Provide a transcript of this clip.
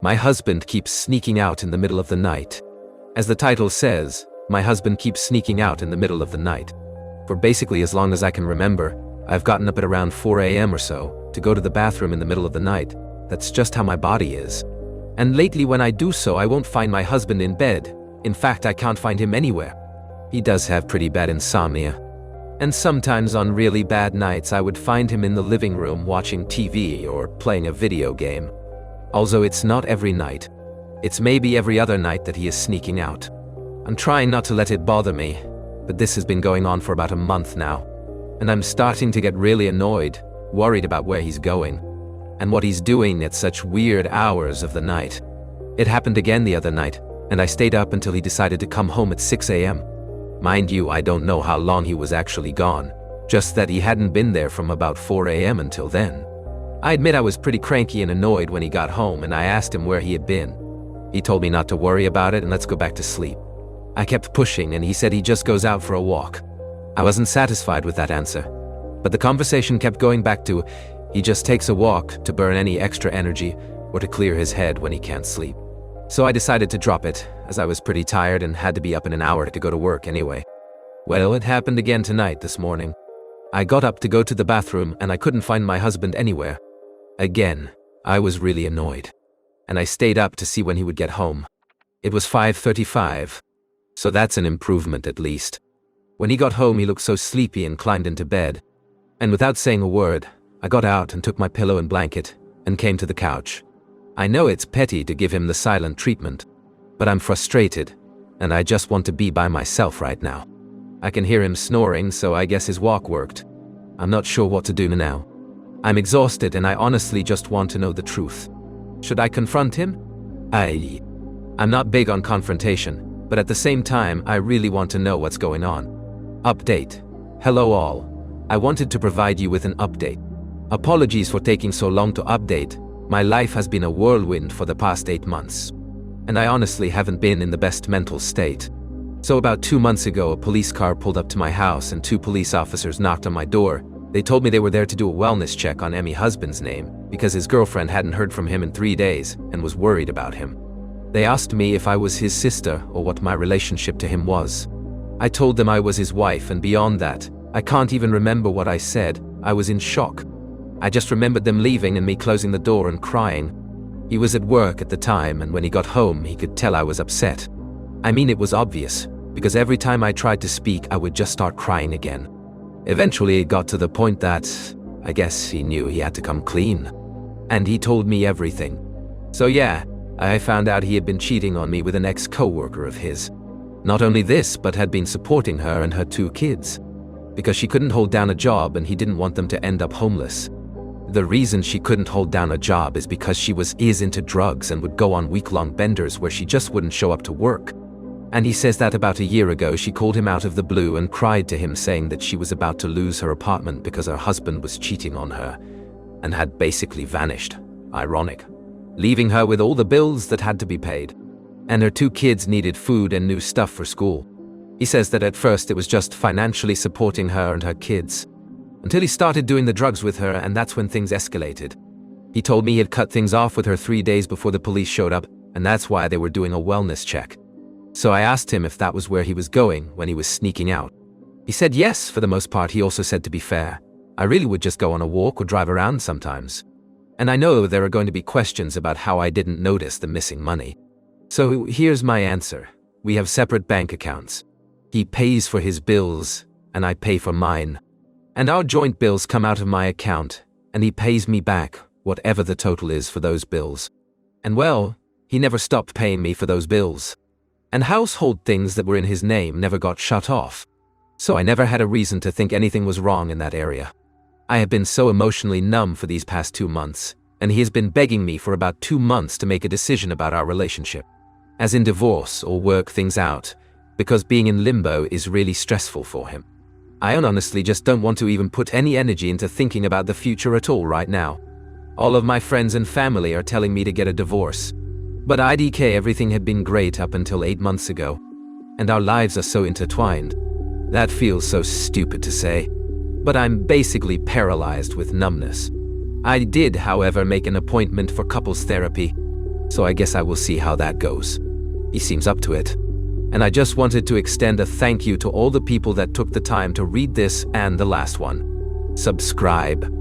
My husband keeps sneaking out in the middle of the night. As the title says, my husband keeps sneaking out in the middle of the night. For basically as long as I can remember, I've gotten up at around 4 a.m. or so to go to the bathroom in the middle of the night. That's just how my body is. And lately when I do so, I won't find my husband in bed. In fact, I can't find him anywhere. He does have pretty bad insomnia. And sometimes on really bad nights, I would find him in the living room watching TV or playing a video game. Also, it's not every night. It's maybe every other night that he is sneaking out. I'm trying not to let it bother me, but this has been going on for about a month now. And I'm starting to get really annoyed, worried about where he's going, and what he's doing at such weird hours of the night. It happened again the other night, and I stayed up until he decided to come home at 6 a.m. Mind you, I don't know how long he was actually gone, just that he hadn't been there from about 4 a.m. until then. I admit I was pretty cranky and annoyed when he got home, and I asked him where he had been. He told me not to worry about it and let's go back to sleep. I kept pushing and he said he just goes out for a walk. I wasn't satisfied with that answer, but the conversation kept going back to he just takes a walk to burn any extra energy or to clear his head when he can't sleep. So I decided to drop it, as I was pretty tired and had to be up in an hour to go to work anyway. Well, it happened again tonight this morning. I got up to go to the bathroom and I couldn't find my husband anywhere. Again, I was really annoyed, and I stayed up to see when he would get home. It was 5:35, so that's an improvement at least. When he got home, he looked so sleepy and climbed into bed. And without saying a word, I got out and took my pillow and blanket and came to the couch. I know it's petty to give him the silent treatment, but I'm frustrated, and I just want to be by myself right now. I can hear him snoring, so I guess his walk worked. I'm not sure what to do now. I'm exhausted and I honestly just want to know the truth. Should I confront him? I'm not big on confrontation, but at the same time, I really want to know what's going on. Update. Hello all. I wanted to provide you with an update. Apologies for taking so long to update. My life has been a whirlwind for the past 8 months, and I honestly haven't been in the best mental state. So about 2 months ago, a police car pulled up to my house and 2 police officers knocked on my door. They told me they were there to do a wellness check on Emmy's husband's name because his girlfriend hadn't heard from him in 3 days and was worried about him. They asked me if I was his sister or what my relationship to him was. I told them I was his wife, and beyond that, I can't even remember what I said. I was in shock. I just remembered them leaving and me closing the door and crying. He was at work at the time, and when he got home, he could tell I was upset. I mean, it was obvious, because every time I tried to speak, I would just start crying again. Eventually, it got to the point that I guess he knew he had to come clean. And he told me everything. So yeah, I found out he had been cheating on me with an ex-coworker of his. Not only this, but had been supporting her and her 2 kids. Because she couldn't hold down a job and he didn't want them to end up homeless. The reason she couldn't hold down a job is because she is into drugs and would go on week-long benders where she just wouldn't show up to work. And he says that about a year ago she called him out of the blue and cried to him saying that she was about to lose her apartment because her husband was cheating on her and had basically vanished. Ironic. Leaving her with all the bills that had to be paid. And her 2 kids needed food and new stuff for school. He says that at first it was just financially supporting her and her kids, until he started doing the drugs with her, and that's when things escalated. He told me he had cut things off with her 3 days before the police showed up, and that's why they were doing a wellness check. So I asked him if that was where he was going when he was sneaking out. He said yes, for the most part. He also said, to be fair, I really would just go on a walk or drive around sometimes. And I know there are going to be questions about how I didn't notice the missing money. So here's my answer. We have separate bank accounts. He pays for his bills, and I pay for mine. And our joint bills come out of my account, and he pays me back whatever the total is for those bills. And well, he never stopped paying me for those bills. And household things that were in his name never got shut off. So I never had a reason to think anything was wrong in that area. I have been so emotionally numb for these past 2 months, and he has been begging me for about 2 months to make a decision about our relationship. As in divorce or work things out, because being in limbo is really stressful for him. I honestly just don't want to even put any energy into thinking about the future at all right now. All of my friends and family are telling me to get a divorce. But IDK, everything had been great up until 8 months ago. And our lives are so intertwined. That feels so stupid to say. But I'm basically paralyzed with numbness. I did, however, make an appointment for couples therapy. So I guess I will see how that goes. He seems up to it. And I just wanted to extend a thank you to all the people that took the time to read this and the last one. Subscribe.